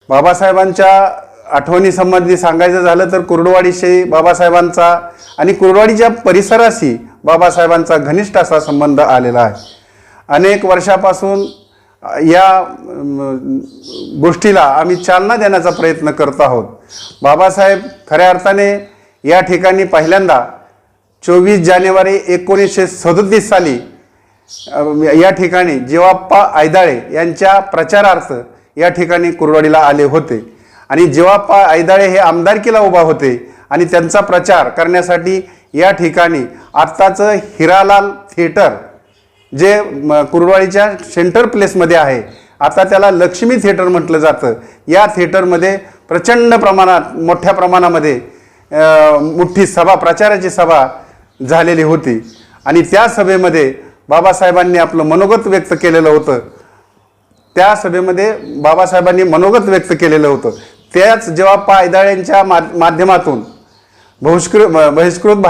बाबासाहेबांच्या आठवणीसंबंधी सांगायचं झालं तर कुर्डुवाडीशी बाबासाहेबांचा आणि कुर्डुवाडीच्या परिसराशी बाबासाहेबांचा घनिष्ठ असा संबंध आलेला आहे। अनेक वर्षापासून या गोष्टीला आम्ही चालना देण्याचा प्रयत्न करत आहोत। बाबासाहेब खऱ्या अर्थाने या ठिकाणी पहिल्यांदा 24 जानेवारी 1937 साली या ठिकाणी जीवाप्पा आयदाळे यांच्या प्रचारार्थ या ठिकाणी कुर्डुवाडीला आले होते आणि जीवाप्पा आयदाळे हे आमदारकीला उभा होते आणि त्यांचा प्रचार करण्यासाठी या ठिकाणी आत्ताचं हिरालाल थिएटर जे कुर्डुवाडीच्या सेंटर प्लेसमध्ये आहे, आता त्याला लक्ष्मी थिएटर म्हटलं जातं, या थिएटरमध्ये प्रचंड प्रमाणात मोठ्या प्रमाणामध्ये मोठी सभा प्रचाराची सभा झालेली होती आणि त्या सभेमध्ये बाबासाहेबांनी आपलं मनोगत व्यक्त केलेलं होतं। त्या सभेमध्ये बाबासाहेबांनी मनोगत व्यक्त केलेलं होतं। त्याच जीवाप्पा आयदाळेंच्या माध्यमातून बहिष्कृत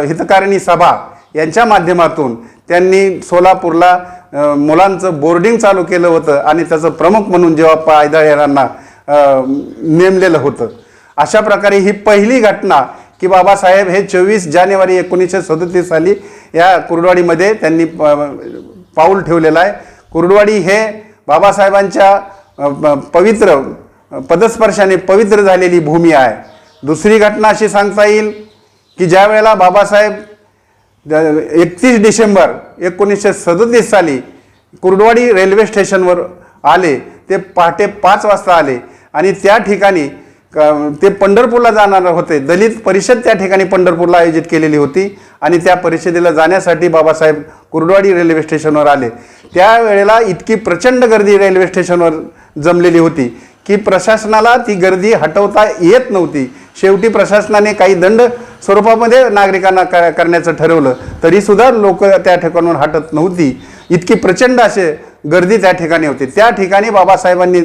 हितकारिणी सभा यांच्या माध्यमातून त्यांनी सोलापूरला मुलांचं बोर्डिंग चालू केलं होतं आणि त्याचं प्रमुख म्हणून जीवाप्पा आयदाळे यांना नेमलेलं होतं। अशा प्रकारे ही पहिली घटना की बाबासाहेब हे 24 जानेवारी 1937 साली या कुर्डुवाडीमध्ये त्यांनी पाऊल ठेवलेलं आहे। कुर्डुवाडी हे बाबासाहेबांच्या पवित्र पदस्पर्शाने पवित्र झालेली भूमी आहे। दुसरी घटना अशी सांगता येईल की ज्या वेळेला बाबासाहेब 31 डिसेंबर 1937 साली कुर्डुवाडी रेल्वे स्टेशनवर आले, ते पहाटे 5 वाजता आले आणि त्या ठिकाणी ते पंढरपूरला जाणार होते। दलित परिषद त्या ठिकाणी पंढरपूरला आयोजित केलेली होती आणि त्या परिषदेला जाण्यासाठी बाबासाहेब कुर्डुवाडी रेल्वे स्टेशनवर आले। त्यावेळेला इतकी प्रचंड गर्दी रेल्वे स्टेशनवर जमलेली होती की प्रशासनाला ती गर्दी हटवता येत नव्हती। शेवटी प्रशासनाने काही दंड स्वरूपामध्ये नागरिकांना करण्याचं ठरवलं, तरीसुद्धा लोक त्या ठिकाणाहून हटत नव्हती। इतकी प्रचंड असे गर्दी त्या ठिकाणी होती। त्या ठिकाणी बाबासाहेबांनी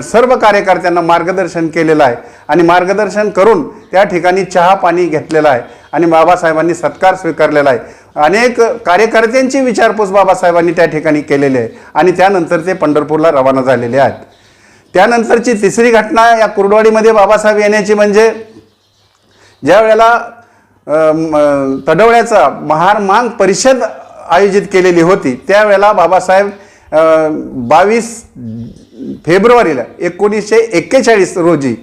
सर्व कार्यकर्त्यांना मार्गदर्शन केलेलं आहे आणि मार्गदर्शन करून त्या ठिकाणी चहा पाणी घेतलेलं आहे आणि बाबासाहेबांनी सत्कार स्वीकारलेला आहे। अनेक कार्यकर्त्यांची विचारपूस बाबासाहेबांनी त्या ठिकाणी केलेली आहे आणि त्यानंतर ते पंढरपूरला रवाना झालेले आहेत। त्यानंतरची तिसरी घटना या कुर्डुवाडीमध्ये बाबासाहेब येण्याची म्हणजे ज्या वेळेला तडवळ्याचा महार मांग परिषद आयोजित केलेली होती, त्यावेळेला बाबासाहेब 22 फेब्रुवारीला 1941 रोजी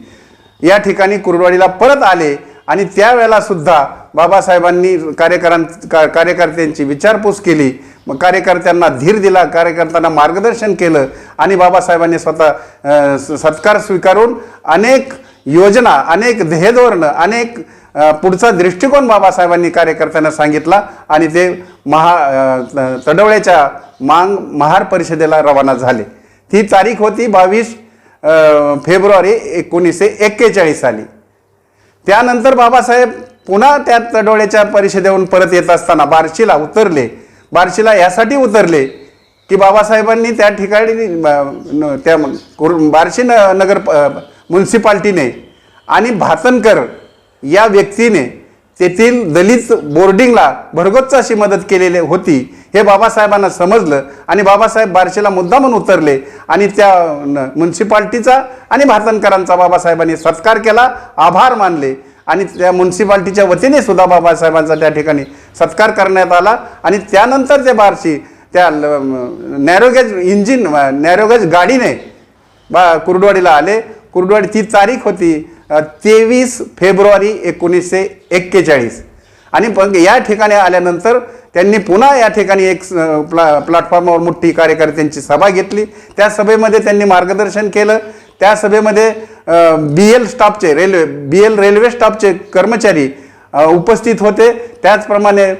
या ठिकाणी कुर्डुवाडीला परत आले आणि त्यावेळेला सुद्धा बाबासाहेबांनी कार्यकर्त्यांची विचारपूस केली, मग कार्यकर्त्यांना धीर दिला, कार्यकर्त्यांना मार्गदर्शन केलं आणि बाबासाहेबांनी स्वतः सत्कार स्वीकारून अनेक योजना, अनेक ध्येयधोरणं, अनेक पुढचा दृष्टिकोन बाबासाहेबांनी कार्यकर्त्यांना सांगितला आणि ते तडवळ्याच्या महार परिषदेला रवाना झाले। ती तारीख होती 22 फेब्रुवारी 1941 साली। त्यानंतर बाबासाहेब पुन्हा त्या तडवळ्याच्या परिषदेवरून परत येत असताना बार्शीला उतरले। बार्शीला यासाठी उतरले की बाबासाहेबांनी त्या ठिकाणी त्या बार्शी नगर म्युन्सिपाल्टीने आणि भातनकर या व्यक्तीने तेथील दलित बोर्डिंगला भरगच्च अशी मदत केलेली होती हे बाबासाहेबांना समजलं आणि बाबासाहेब बार्शीला मुद्दामून उतरले आणि त्या म्युन्सिपाल्टीचा आणि भातनकरांचा बाबासाहेबांनी सत्कार केला, आभार मानले आणि त्या म्युन्सिपाल्टीच्या वतीने सुद्धा बाबासाहेबांचा त्या ठिकाणी सत्कार करण्यात आला आणि त्यानंतर ते बार्शी त्या नॅरोगेज गाडीने कुर्डुवाडीला आले। कुर्डुवाडी ती तारीख होती 23 फेब्रुवारी 1941 आणि मग या ठिकाणी आल्यानंतर त्यांनी पुन्हा या ठिकाणी एक प्लॅटफॉर्मवर मोठी कार्यकर्त्यांची सभा घेतली। त्या सभेमध्ये त्यांनी मार्गदर्शन केलं। त्या सभेमध्ये BL रेल्वे स्टाफचे कर्मचारी उपस्थित होते, त्याचप्रमाणे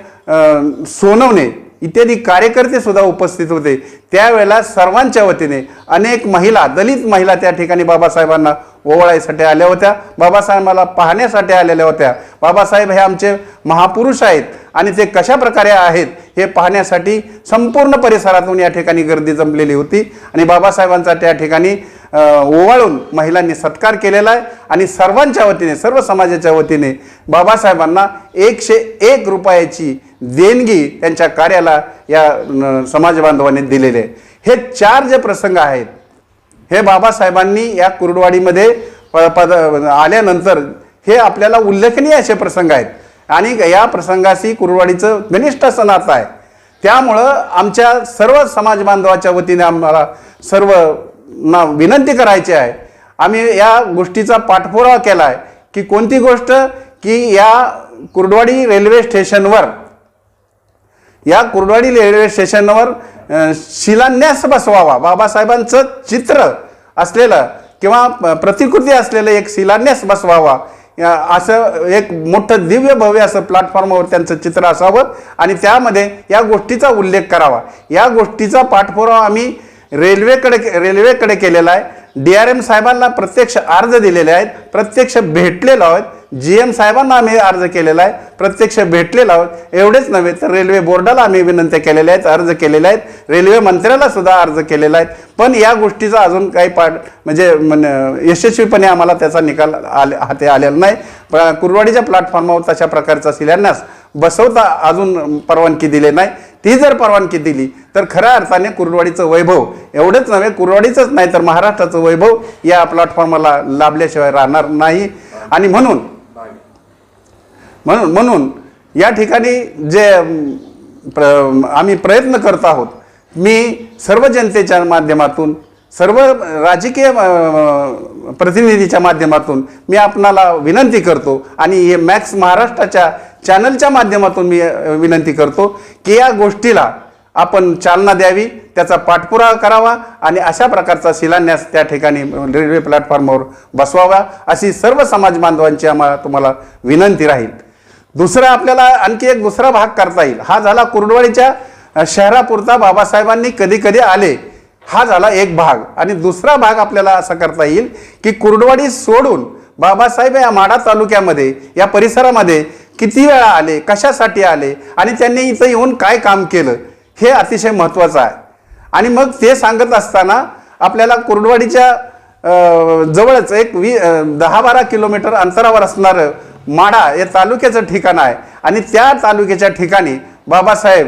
सोनवणे इत्यादी कार्यकर्ते सुद्धा उपस्थित होते। त्यावेळेला सर्वांच्या वतीने अनेक महिला, दलित महिला त्या ठिकाणी बाबासाहेबांना ओवाळायसाठी आल्या होत्या, बाबासाहेबांना पाहण्यासाठी आलेल्या होत्या। बाबासाहेब हे आमचे महापुरुष आहेत आणि ते कशा प्रकारे आहेत हे पाहण्यासाठी संपूर्ण परिसरातून या ठिकाणी गर्दी जमलेली होती आणि बाबासाहेबांचा त्या ठिकाणी ओवाळून महिलांनी सत्कार केलेला आहे आणि सर्वांच्या वतीने, सर्व समाजाच्या वतीने बाबासाहेबांना 101 रुपयाची देणगी त्यांच्या कार्याला या समाज बांधवांनी दिलेले आहे। हे 4 जे प्रसंग आहेत हे बाबासाहेबांनी या कुर्डवाडीमध्ये आल्यानंतर हे आपल्याला उल्लेखनीय असे प्रसंग आहेत आणि या प्रसंगाशी कुर्डवाडीचं घनिष्ठ असं नातं आहे. त्यामुळं आमच्या सर्व समाज बांधवाच्या वतीने आम्हाला सर्वांना विनंती करायची आहे. आम्ही या गोष्टीचा पाठपुरावा केला आहे की कोणती गोष्ट की या कुर्डवाडी रेल्वे स्टेशनवर शिलान्यास बसवावा, बाबासाहेबांचं चित्र असलेलं किंवा प्रतिकृती असलेलं एक शिलान्यास बसवावा, असं एक मोठं दिव्य भव्य असं प्लॅटफॉर्मवर त्यांचं चित्र असावं आणि त्यामध्ये या गोष्टीचा उल्लेख करावा. या गोष्टीचा पाठपुरावा आम्ही रेल्वेकडे केलेला आहे. DRM साहेबांना प्रत्यक्ष अर्ज दिलेले आहेत, प्रत्यक्ष भेटलेलो आहोत. GM साहेबांना आम्ही अर्ज केलेला आहे, प्रत्यक्ष भेटलेलो आहोत. एवढेच नव्हे तर रेल्वे बोर्डाला आम्ही विनंत्या केलेल्या आहेत, अर्ज केलेले आहेत, रेल्वे मंत्र्याला सुद्धा अर्ज केलेला आहे. पण या गोष्टीचा अजून काही म्हणजे यशस्वीपणे आम्हाला त्याचा निकाल हाती आलेला नाही. कुर्डवाडीच्या प्लॅटफॉर्मवर तशा प्रकारचा शिलान्यास बसवता अजून परवानगी दिली नाही. ती जर परवानगी दिली तर खऱ्या अर्थाने कुर्डवाडीचं वैभव, एवढंच नव्हे कुर्डवाडीचंच नाही तर महाराष्ट्राचं वैभव या प्लॅटफॉर्मला लाभल्याशिवाय राहणार नाही. आणि म्हणून या ठिकाणी जे आम्ही प्रयत्न करत आहोत, मी सर्व जनतेच्या माध्यमातून, सर्व राजकीय प्रतिनिधीच्या माध्यमातून मी आपणाला विनंती करतो आणि हे मॅक्स महाराष्ट्राच्या चॅनलच्या माध्यमातून मी विनंती करतो की या गोष्टीला आपण चालना द्यावी, त्याचा पाठपुरावा करावा आणि अशा प्रकारचा शिलान्यास त्या ठिकाणी रेल्वे प्लॅटफॉर्मवर बसवावा अशी सर्व समाज बांधवांची तुम्हाला विनंती राहील. दुसरा आपल्याला आणखी एक दुसरा भाग करता येईल. हा झाला कुर्डवाडीच्या शहरापुरता बाबासाहेबांनी कधी कधी आले, हा झाला एक भाग. आणि दुसरा भाग आपल्याला असा करता येईल की कुर्डवाडी सोडून बाबासाहेब या माढा तालुक्यामध्ये, या परिसरामध्ये किती वेळा आले, कशासाठी आले आणि त्यांनी इथं येऊन काय काम केलं, हे अतिशय महत्त्वाचं आहे. आणि मग ते सांगत असताना आपल्याला कुर्डवाडीच्या जवळच एक 10-12 किलोमीटर अंतरावर असणारं माढा हे तालुक्याचं ठिकाण आहे. आणि त्या तालुक्याच्या ठिकाणी बाबासाहेब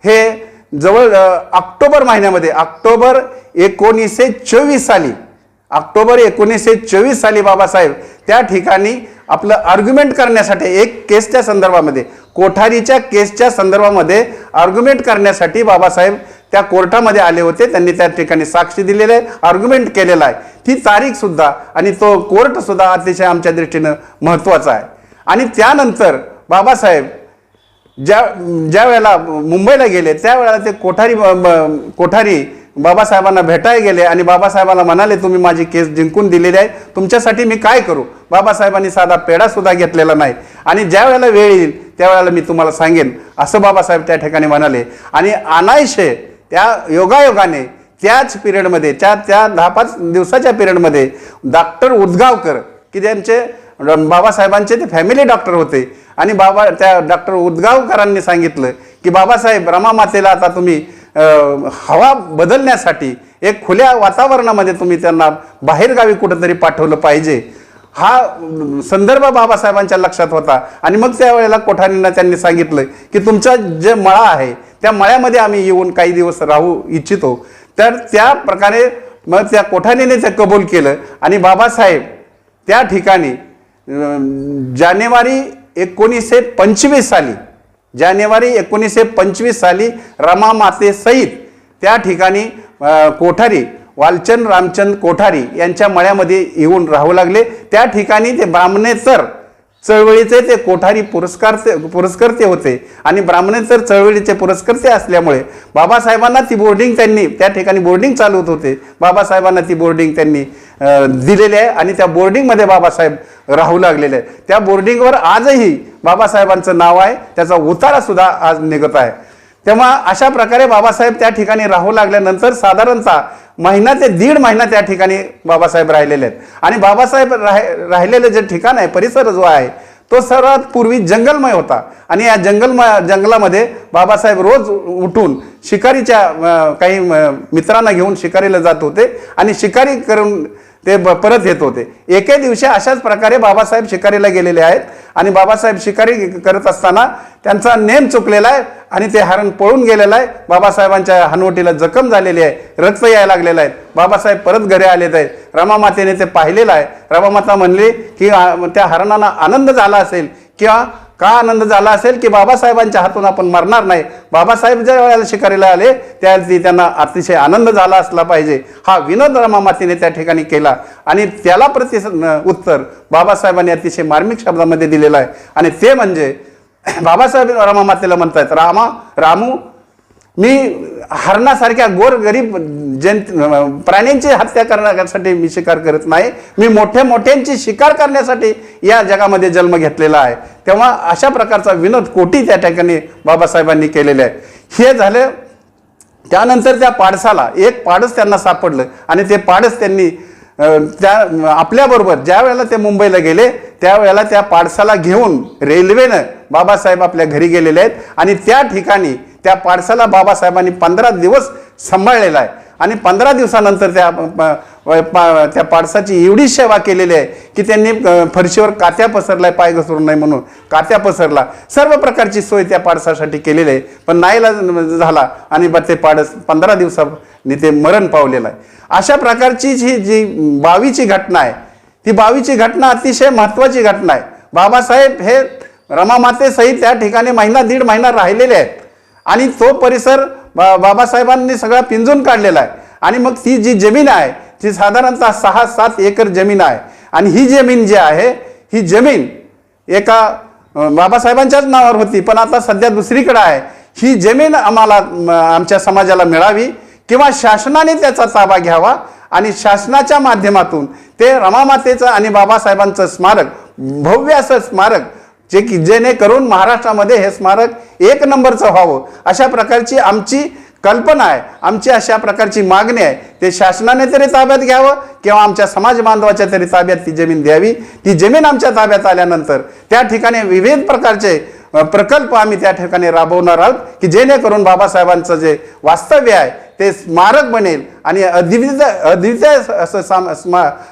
हे जवळ ऑक्टोबर महिन्यामध्ये, ऑक्टोबर 1924 साली बाबासाहेब त्या ठिकाणी आपलं आर्ग्युमेंट करण्यासाठी, एक केसच्या संदर्भामध्ये, कोठारीच्या केसच्या संदर्भामध्ये आर्ग्युमेंट करण्यासाठी बाबासाहेब त्या कोर्टामध्ये आले होते. त्यांनी त्या ठिकाणी साक्षी दिलेली आहे, आर्ग्युमेंट केलेला आहे. ती तारीख सुद्धा आणि तो कोर्ट सुद्धा अतिशय आमच्या दृष्टीनं महत्त्वाचा आहे. आणि त्यानंतर बाबासाहेब ज्या वेळेला मुंबईला गेले त्यावेळेला ते कोठारी बाबासाहेबांना भेटायला गेले आणि बाबासाहेबांना म्हणाले, तुम्ही माझी केस जिंकून दिलेली आहे, तुमच्यासाठी मी काय करू. बाबासाहेबांनी साधा पेढा सुद्धा घेतलेला नाही. आणि ज्या वेळेला वेळ येईल त्यावेळेला मी तुम्हाला सांगेन, असं बाबासाहेब त्या ठिकाणी म्हणाले. आणि अनायशे त्या योगायोगाने त्याच पिरियडमध्ये, त्या 10-5 दिवसाच्या पिरियडमध्ये डॉक्टर उदगावकर, की ज्यांचे बाबासाहेबांचे ते फॅमिली डॉक्टर होते, आणि त्या डॉक्टर उदगावकरांनी सांगितलं की बाबासाहेब, रमामातेला आता तुम्ही हवा बदलण्यासाठी एक खुल्या वातावरणामध्ये तुम्ही त्यांना बाहेरगावी कुठंतरी पाठवलं पाहिजे. हा संदर्भ बाबासाहेबांच्या लक्षात होता. आणि मग त्यावेळेला कोठारींना त्यांनी सांगितलं की तुमचा जे मळा आहे त्या मळ्यामध्ये आम्ही येऊन काही दिवस राहू इच्छितो. तर त्या प्रकारे मग त्या कोठारीने ते कबूल केलं. आणि बाबासाहेब त्या ठिकाणी जानेवारी 1925 साली रमामातेसहित त्या ठिकाणी कोठारी वालचंद रामचंद कोठारी यांच्या मळ्यामध्ये येऊन राहू लागले. त्या ठिकाणी ते ब्राह्मणेतर चळवळीचे ते कोठारी पुरस्कर्ते होते. आणि ब्राह्मणेतर चळवळीचे पुरस्कर्ते असल्यामुळे बाबासाहेबांना ती बोर्डिंग, त्यांनी त्या ठिकाणी बोर्डिंग चालवत होते, बाबासाहेबांना ती बोर्डिंग त्यांनी दिलेली आहे. आणि त्या बोर्डिंगमध्ये बाबासाहेब राहू लागलेले आहे. त्या बोर्डिंगवर आजही बाबासाहेबांचं नाव आहे, त्याचा उतारा सुद्धा आज निघत आहे. तेव्हा अशा प्रकारे बाबासाहेब त्या ठिकाणी राहू लागल्यानंतर साधारणतः महिना ते 1.5 महिना त्या ठिकाणी बाबासाहेब राहिलेले आहेत. आणि बाबासाहेब राहिलेले जे ठिकाण आहे, परिसर जो आहे, तो सर्वात पूर्वी जंगलमय होता. आणि या जंगलामध्ये बाबासाहेब रोज उठून शिकारीच्या काही मित्रांना घेऊन शिकारीला जात होते आणि शिकारी करून ते परत येत होते. एके दिवशी अशाच प्रकारे बाबासाहेब शिकारीला गेलेले आहेत. आणि बाबासाहेब शिकारी करत असताना त्यांचा नेम चुकलेला आहे आणि ते हरण पळून गेलेलं आहे. बाबासाहेबांच्या हनवटीला जखम झालेली आहे, रक्त यायला लागलेलं आहे. बाबासाहेब परत घरी आलेत आहेत. रमामातेने ते पाहिलेलं आहे. रमामाता म्हणली की त्या हरणाला आनंद झाला असेल किंवा का आनंद झाला असेल की बाबासाहेबांच्या हातून आपण मरणार नाही. बाबासाहेब ज्या वेळेला शिकारीला आले त्यावेळी त्यांना अतिशय आनंद झाला असला पाहिजे, हा विनोद रमामातेने त्या ठिकाणी केला. आणि त्याला उत्तर बाबासाहेबांनी अतिशय मार्मिक शब्दामध्ये दिलेलं आहे. आणि ते म्हणजे बाबासाहेब रमामातेला म्हणतात, रामू मी हरणासारख्या गोरगरीब प्राण्यांची हत्या करण्यासाठी मी शिकार करत नाही, मी मोठ्यांची शिकार करण्यासाठी या जगामध्ये जन्म घेतलेला आहे. तेव्हा अशा प्रकारचा विनोद कोटी त्या ठिकाणी बाबासाहेबांनी केलेले आहे. हे झालं. त्यानंतर त्या पाडसाला एक पाडस त्यांना सापडलं आणि ते पाडस त्यांनी त्या आपल्याबरोबर ज्या वेळेला ते मुंबईला गेले त्यावेळेला त्या पाडसाला घेऊन रेल्वेनं बाबासाहेब आपल्या घरी गेलेले आहेत. आणि त्या ठिकाणी त्या पाडसाला बाबासाहेबांनी 15 दिवस सांभाळलेला आहे. आणि 15 दिवसानंतर त्या पाडसाची एवढी सेवा केलेली आहे की त्यांनी फरशीवर कात्या पसरलाय, पाय घसरू नये म्हणून कात्या पसरला, सर्व प्रकारची सोय त्या पाडसासाठी केलेली आहे. पण नाईलाज झाला आणि ते पाडस 15 दिवसांनी ते मरण पावलेलं आहे. अशा प्रकारची जी 22ची घटना आहे, ती 22ची घटना अतिशय महत्त्वाची घटना आहे. बाबासाहेब हे रमामातेसहित त्या ठिकाणी दीड महिना राहिलेले आहेत. आणि तो परिसर बाबासाहेबांनी सगळा पिंजून काढलेला आहे. आणि मग ती जी जमीन आहे ती साधारणतः 6-7 एकर जमीन आहे. आणि ही जमीन जी आहे ही जमीन एका बाबासाहेबांच्याच नावावर होती, पण आता सध्या दुसरीकडे आहे. ही जमीन आम्हाला आमच्या समाजाला मिळावी किंवा शासनाने त्याचा ताबा घ्यावा आणि शासनाच्या माध्यमातून ते रमामातेचं आणि बाबासाहेबांचं स्मारक, भव्य असं स्मारक जेणेकरून महाराष्ट्रामध्ये हे स्मारक 1 नंबरचं व्हावं, अशा प्रकारची आमची कल्पना आहे, आमची अशा प्रकारची मागणी आहे. ते शासनाने तरी ताब्यात घ्यावं किंवा आमच्या समाज बांधवाच्या तरी ताब्यात ती जमीन द्यावी. ती जमीन आमच्या ताब्यात आल्यानंतर त्या ठिकाणी विविध प्रकारचे प्रकल्प आम्ही त्या ठिकाणी राबवणार आहोत की जेणेकरून बाबासाहेबांचं जे वास्तव्य आहे ते स्मारक बनेल आणि अद्वितीय असं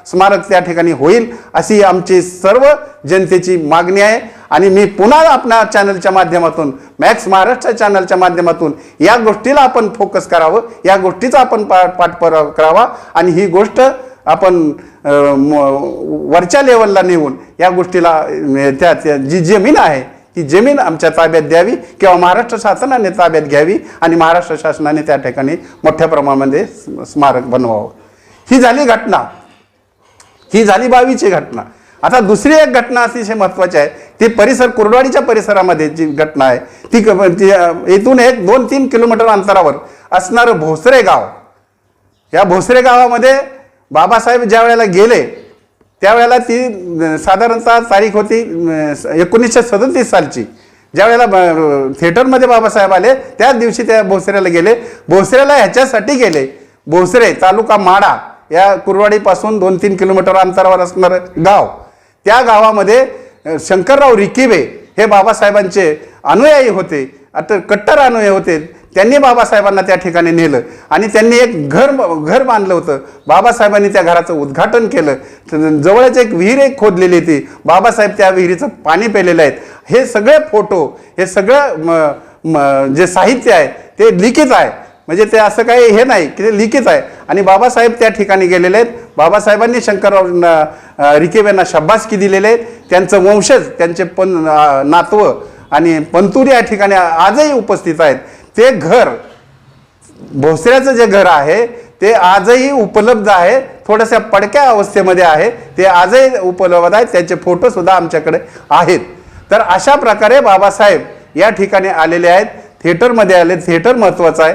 स्मारक त्या ठिकाणी होईल, अशी आमची सर्व जनतेची मागणी आहे. आणि मी पुन्हा आपल्या चॅनलच्या माध्यमातून, मॅक्स महाराष्ट्र चॅनलच्या माध्यमातून या गोष्टीला आपण फोकस करावं, या गोष्टीचा आपण पाठपुरावा करावा आणि ही गोष्ट आपण वरच्या लेवलला नेऊन या गोष्टीला त्या जी जमीन आहे ती जमीन आमच्या ताब्यात द्यावी किंवा महाराष्ट्र शासनाने ताब्यात घ्यावी आणि महाराष्ट्र शासनाने त्या ठिकाणी मोठ्या प्रमाणामध्ये स्मारक बनवावं. ही झाली घटना, ही झाली 22ची घटना. आता दुसरी एक घटना अतिशय महत्त्वाची आहे, ती परिसर कुर्डवाडीच्या परिसरामध्ये जी घटना आहे ती इथून 1-2-3 किलोमीटर अंतरावर असणारं भोसरे गाव. या भोसरे गावामध्ये बाबासाहेब ज्या वेळेला गेले त्यावेळेला ती साधारणतः तारीख होती 1937 सालची. ज्या वेळेला थिएटरमध्ये बाबासाहेब आले त्याच दिवशी त्या भोसऱ्याला गेले. भोसऱ्याला ह्याच्यासाठी गेले, भोसरे तालुका माडा या कुर्डवाडीपासून 2-3 किलोमीटर अंतरावर असणारं गाव, त्या गावामध्ये शंकरराव रिकिबे हे बाबासाहेबांचे अनुयायी होते, आता कट्टर अनुयायी होते. त्यांनी बाबासाहेबांना त्या ठिकाणी नेलं आणि त्यांनी एक घर बांधलं होतं. बाबासाहेबांनी त्या घराचं उद्घाटन केलं. जवळच एक विहीर खोदलेली होती, बाबासाहेब त्या विहिरीचं पाणी प्यायलेलं आहेत. हे सगळे फोटो, हे सगळं जे साहित्य आहे ते लिखित आहे, म्हणजे ते असं काही हे नाही की ते लिखित आहे. आणि बाबासाहेब त्या ठिकाणी गेलेले आहेत. बाबासाहेबांनी शंकरराव रिकेबेंना शाबासकी दिलेले आहेत. त्यांचं वंशज, त्यांचे नातवं आणि पंतुरी या ठिकाणी आजही उपस्थित आहेत. ते घर, भोसऱ्याचं जे घर आहे ते आजही उपलब्ध आहे, थोड्याशा पडक्या अवस्थेमध्ये आहे, ते आजही उपलब्ध आहे, त्याचे फोटो सुद्धा आमच्याकडे आहेत. तर अशा प्रकारे बाबासाहेब या ठिकाणी आलेले आहेत. थिएटरमध्ये आले, थिएटर महत्त्वाचं आहे,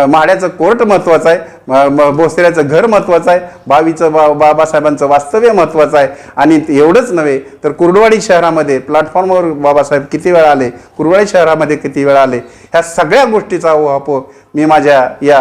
माड्याचं कोर्ट महत्त्वाचं आहे, भोसऱ्याचं घर महत्त्वाचं आहे, बाबासाहेबांचं वास्तव्य महत्त्वाचं आहे. आणि एवढंच नव्हे तर कुर्डवाडी शहरामध्ये प्लॅटफॉर्मवर बाबासाहेब किती वेळा आले, कुर्डवाडी शहरामध्ये किती वेळा आले, ह्या सगळ्या गोष्टीचा उहापोह मी माझ्या या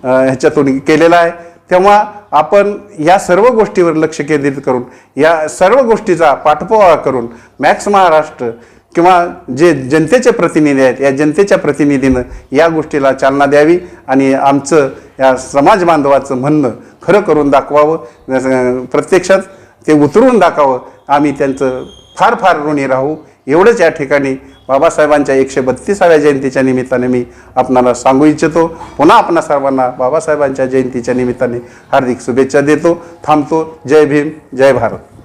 ह्याच्यातून केलेला आहे. तेव्हा आपण या सर्व गोष्टीवर लक्ष केंद्रित करून, या सर्व गोष्टीचा पाठपुरावा करून मॅक्स महाराष्ट्र किंवा जे जनतेचे प्रतिनिधी आहेत या जनतेच्या प्रतिनिधीनं या गोष्टीला चालना द्यावी आणि आमचं या समाज बांधवाचं म्हणणं खरं करून दाखवावं, प्रत्यक्षात ते उतरवून दाखवावं. आम्ही त्यांचं फार फार ऋणी राहू एवढंच या ठिकाणी बाबासाहेबांच्या 132व्या जयंतीच्या निमित्ताने मी आपणाला सांगू इच्छितो. पुन्हा आपणा सर्वांना बाबासाहेबांच्या जयंतीच्या निमित्ताने हार्दिक शुभेच्छा देतो. थांबतो. जय भीम, जय भारत.